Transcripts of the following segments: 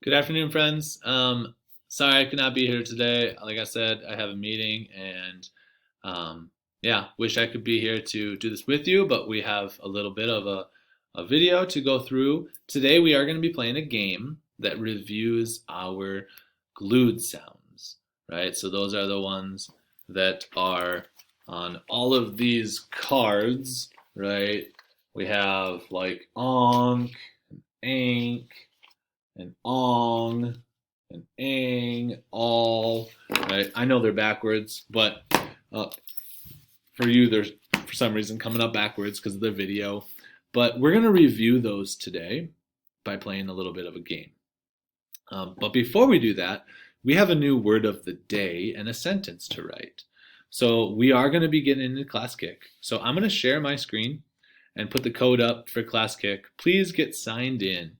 Good afternoon, friends. Sorry I could not be here today. Like I said, I have a meeting and yeah, wish I could be here to do this with you, but we have a little bit of a video to go through. Today we are going to be playing a game that reviews our glued sounds, right? So those are the ones that are on all of these cards, right? We have like Ankh, Ankh, and ong, and ang, all, right? I know they're backwards, but uh, for you, they're for some reason coming up backwards because of the video. But we're going to review those today by playing a little bit of a game. But before we do that, we have a new word of the day and a sentence to write. So we are going to be getting into Class Kick. So I'm going to share my screen and put the code up for Class Kick. Please get signed in.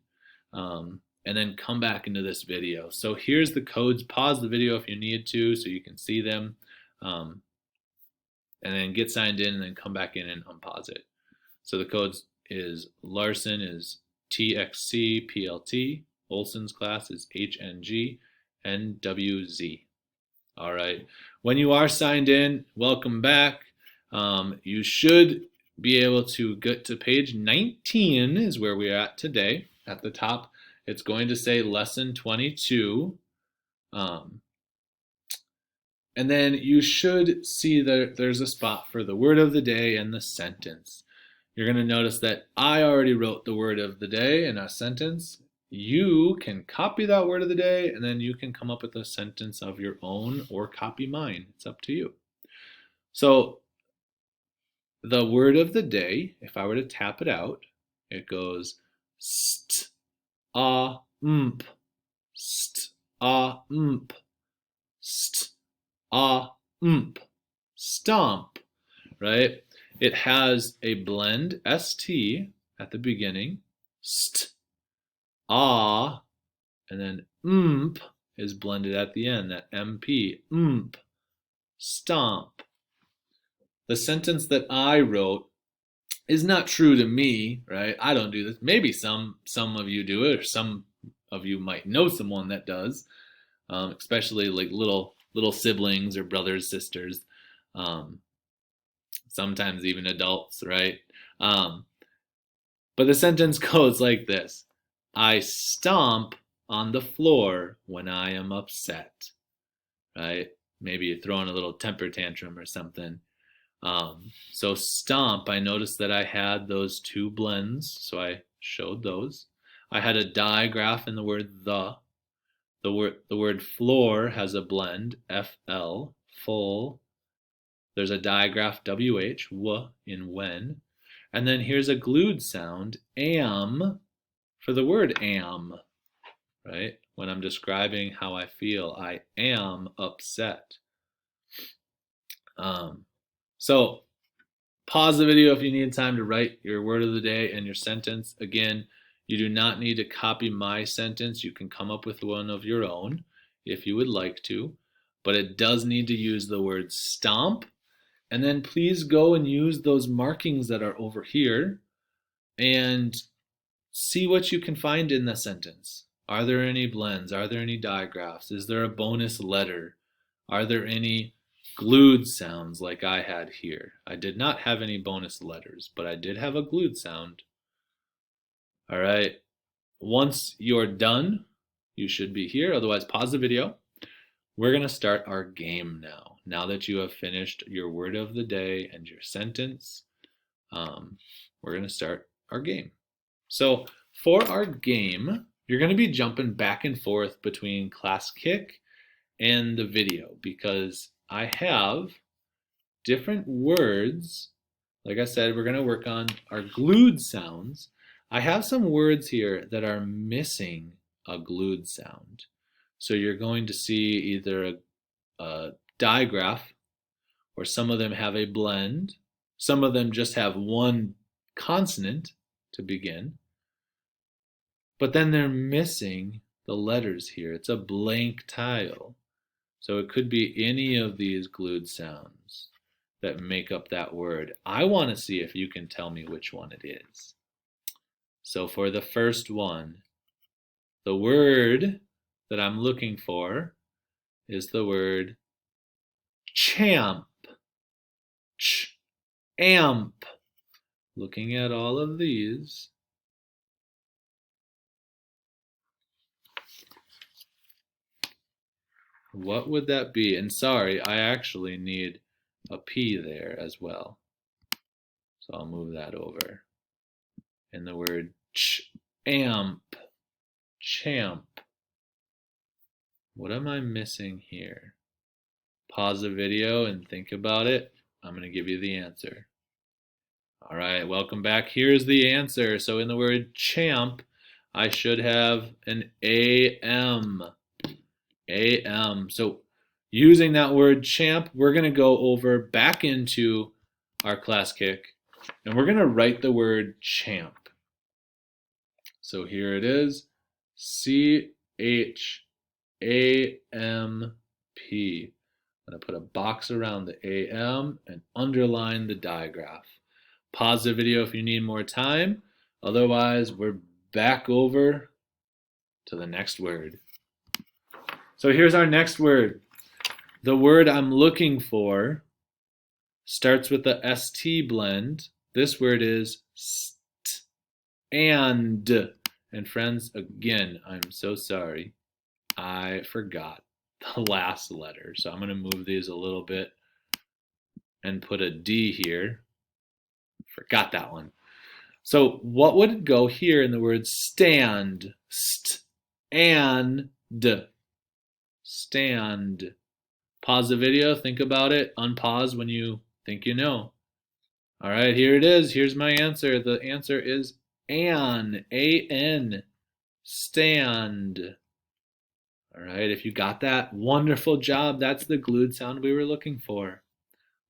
And then come back into this video. So here's the codes. Pause the video if you need to so you can see them. And then get signed in and then come back in and unpause it. So the codes is Larson is TXC PLT. Olson's class is HNG NWZ. All right. When you are signed in, welcome back. You should be able to get to page 19 is where we're at today. At the top, it's going to say lesson 22. And then you should see that there's a spot for the word of the day and the sentence. You're going to notice that I already wrote the word of the day and a sentence. You can copy that word of the day and then you can come up with a sentence of your own or copy mine. It's up to you. So the word of the day, if I were to tap it out, it goes st, a, mp, st, a, mp, st, a, mp, stomp, right? It has a blend st at the beginning, st, a, and then mp is blended at the end, that mp, mp, stomp. The sentence that I wrote is not true to me, right? I don't do this. Maybe some of you do it, or some of you might know someone that does, especially like little siblings or brothers, sisters, sometimes even adults, right? But the sentence goes like this: I stomp on the floor when I am upset, right? Maybe you're throwing a little temper tantrum or something. So stomp, I noticed that I had those two blends, so I showed those. I had a digraph in the word the. The word floor has a blend, FL, full. There's a digraph, WH, w, in when. And then here's a glued sound, am, for the word am, right? When I'm describing how I feel, I am upset. So pause the video if you need time to write your word of the day and your sentence. Again, you do not need to copy my sentence. You can come up with one of your own if you would like to, but it does need to use the word stomp. And then please go and use those markings that are over here and see what you can find in the sentence. Are there any blends? Are there any digraphs? Is there a bonus letter? Are there any glued sounds like I had here? I did not have any bonus letters, but I did have a glued sound. All right. Once you're done, you should be here. Otherwise, pause the video. We're going to start our game now. Now that you have finished your word of the day and your sentence, we're going to start our game. So for our game, you're going to be jumping back and forth between Class Kick and the video because I have different words. Like I said, we're going to work on our glued sounds. I have some words here that are missing a glued sound. So you're going to see either a digraph, or some of them have a blend. Some of them just have one consonant to begin. But then they're missing the letters here. It's a blank tile. So it could be any of these glued sounds that make up that word. I want to see if you can tell me which one it is. So for the first one, The word that I'm looking for is the word champ. Amp. Looking at all of these. What would that be? And sorry, I actually need a P there as well. So I'll move that over. And the word amp. Champ. What am I missing here? Pause the video and think about it. I'm going to give you the answer. All right, welcome back. Here's the answer. So in the word champ, I should have an AM. AM. So using that word champ, we're going to go over back into our class kick, and we're going to write the word champ. So here it is, CHAMP. I'm going to put a box around the AM and underline the digraph. Pause the video if you need more time. Otherwise, we're back over to the next word. So here's our next word. The word I'm looking for starts with the ST blend. This word is st. And friends, again, I'm so sorry. I forgot the last letter. So I'm going to move these a little bit and put a D here. Forgot that one. So what would go here in the word stand? And stand. Pause the video, think about it, unpause when you think you know. All right, here it is. Here's my answer. The answer is an, A-N, stand. All right, if you got that, wonderful job. That's the glued sound we were looking for.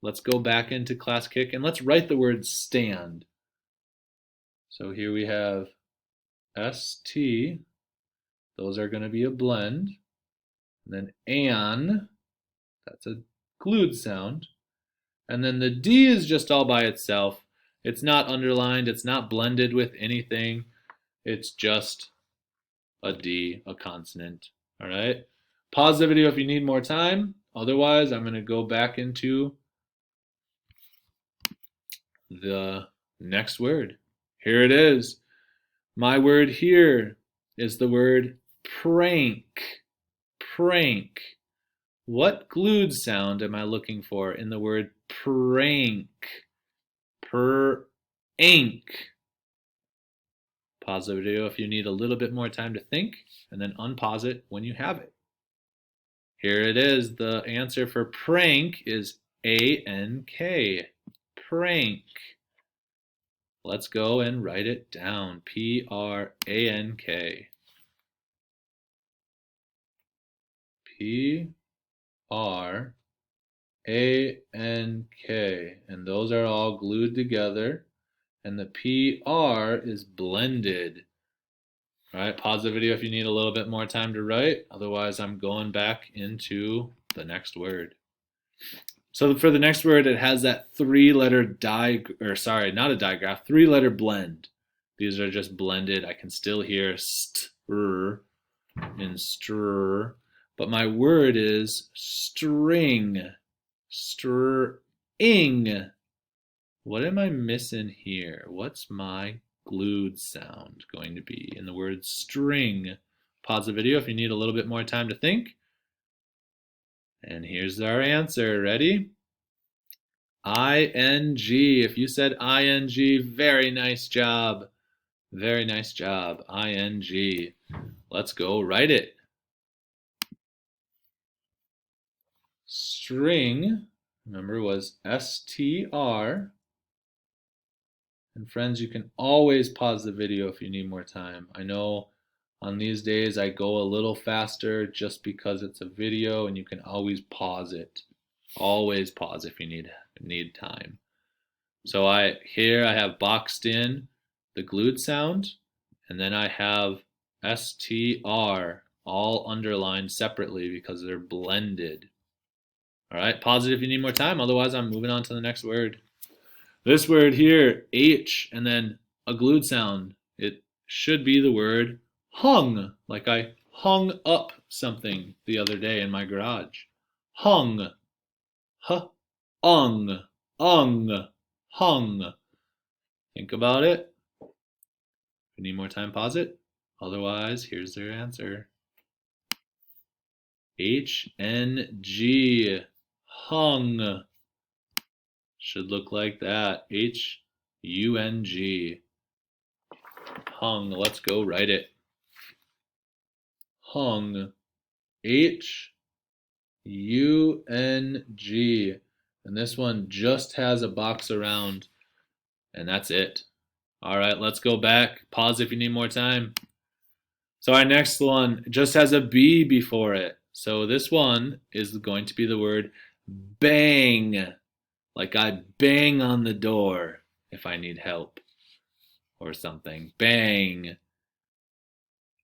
Let's go back into class kick and let's write the word stand. So here we have ST. Those are going to be a blend. And then an, that's a glued sound. And then the D is just all by itself. It's not underlined. It's not blended with anything. It's just a D, a consonant. All right. Pause the video if you need more time. Otherwise, I'm going to go back into the next word. Here it is. My word here is the word prank. Prank. What glued sound am I looking for in the word prank? Ink. Pause the video if you need a little bit more time to think, and then unpause it when you have it. Here it is. The answer for prank is A-N-K. Prank. Let's go and write it down. P-R-A-N-K. P-R-A-N-K. And those are all glued together. And the P-R is blended. All right, pause the video if you need a little bit more time to write. Otherwise, I'm going back into the next word. So for the next word, it has that three-letter three-letter blend. These are just blended. I can still hear str and str, but my word is string. String. What am I missing here? What's my glued sound going to be in the word string? Pause the video if you need a little bit more time to think. And here's our answer. Ready? I-N-G. If you said I-N-G, very nice job. Very nice job. I-N-G. Let's go write it. String, remember, was S-T-R. And friends, you can always pause the video if you need more time. I know on these days I go a little faster just because it's a video, and you can always pause it. Always pause if you need time. So here I have boxed in the glued sound, and then I have STR all underlined separately because they're blended. All right, pause it if you need more time. Otherwise, I'm moving on to the next word. This word here, H, and then a glued sound. It should be the word Hung, like I hung up something the other day in my garage. Hung, ung, hung. Think about it. If you need more time, pause it. Otherwise, here's their answer. HNG, hung. Should look like that. HUNG, hung. Let's go write it. Hung, HUNG. And this one just has a box around, and that's it. All right, let's go back. Pause if you need more time. So our next one just has a B before it. So this one is going to be the word bang. Like I bang on the door if I need help or something. Bang.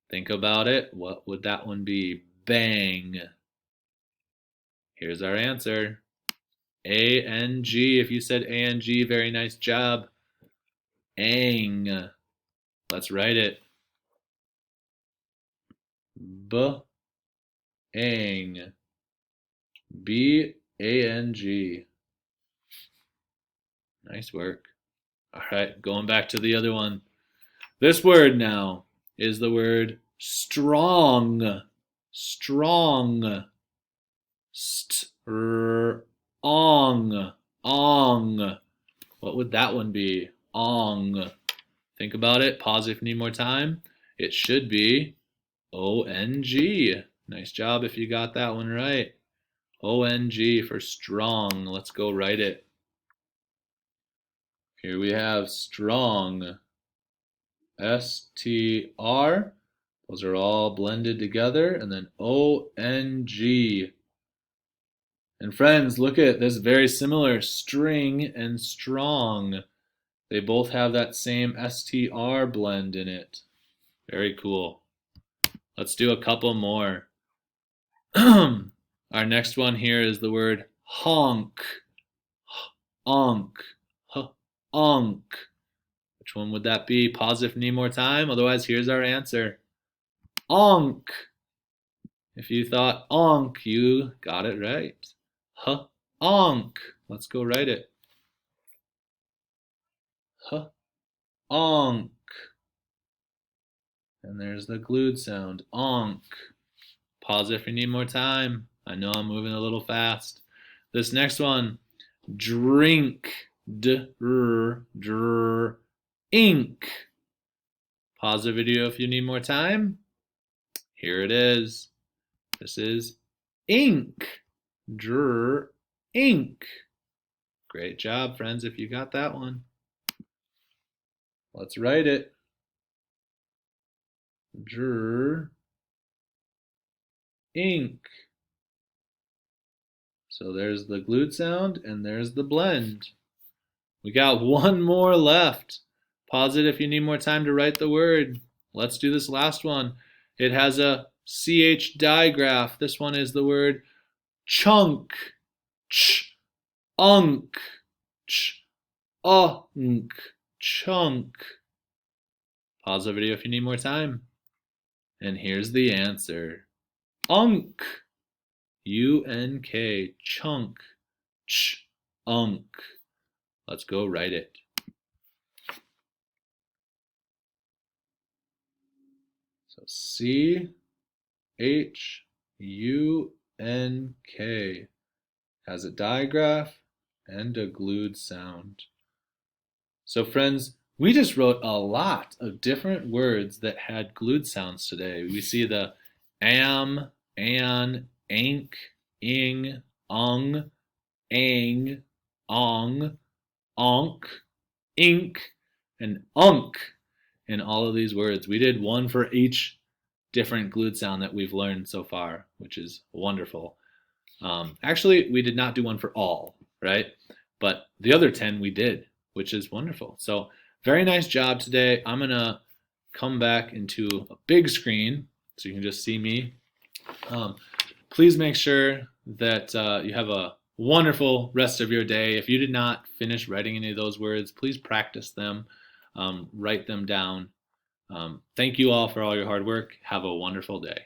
Think about it. What would that one be? Bang. Here's our answer. A-N-G. If you said A-N-G, very nice job. Ang. Let's write it. B-ang. B-A-N-G. Nice work. All right, going back to the other one. This word now is the word strong. Strong. Ong. Ong. What would that one be? Ong. Think about it. Pause if you need more time. It should be O-N-G. Nice job if you got that one right. O-N-G for strong. Let's go write it. Here we have strong. S-T-R. Those are all blended together. And then O-N-G. And friends, look at this, very similar. String and strong. They both have that same STR blend in it. Very cool. Let's do a couple more. Our next one here is the word honk. Honk. Honk. Which one would that be? Pause if you need more time. Otherwise, here's our answer. Onk. If you thought onk, you got it right. Onk. Let's go write it. Onk. And there's the glued sound. Onk. Pause if you need more time. I know I'm moving a little fast. This next one, drink. Dr. Ink. Pause the video if you need more time. Here it is. This is ink. Dr. Ink. Great job, friends, if you got that one. Let's write it. Dr. Ink. So there's the glued sound and there's the blend. We got one more left. Pause it if you need more time to write the word. Let's do this last one. It has a CH digraph. This one is the word chunk. Ch-unk. Ch-unk. Chunk. Pause the video if you need more time. And here's the answer. Unk. U-N-K. Chunk. Ch-unk. Let's go write it. So C-H-U-N-K has a digraph and a glued sound. So friends, we just wrote a lot of different words that had glued sounds today. We see the am, an, ank, ing, ung, ang, ong, onk, ink, and unk in all of these words. We did one for each different glued sound that we've learned so far, which is wonderful. Actually, we did not do one for all, right? But the other 10 we did, which is wonderful. So very nice job today. I'm going to come back into a big screen so you can just see me. Please make sure that you have a wonderful rest of your day. If you did not finish writing any of those words, please practice them. Write them down. Thank you all for all your hard work. Have a wonderful day.